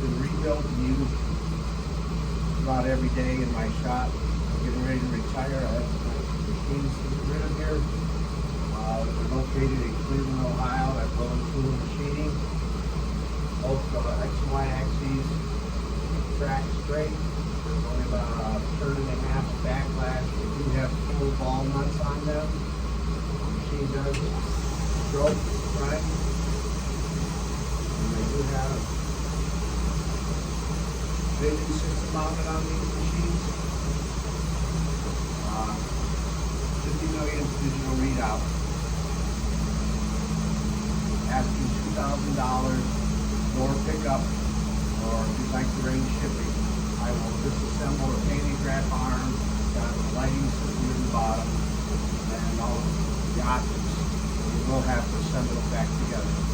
been rebuilt and used about every day in my shop. I'm getting ready to retire. I have my machines to get rid of here. They're located in Cleveland, Ohio. At Willow Tool Machining. Both X and Y axes track straight. There's only about a turn and a half of backlash. They do have full ball nuts on them. The machine does stroke front. And they do have vision system mounted on these machines. 50 million digital readout. Asking $2,000 for pickup, or if you'd like to arrange shipping, I will disassemble the pantograph arm, got the lighting system in the bottom, and all the optics. We will have to assemble it back together.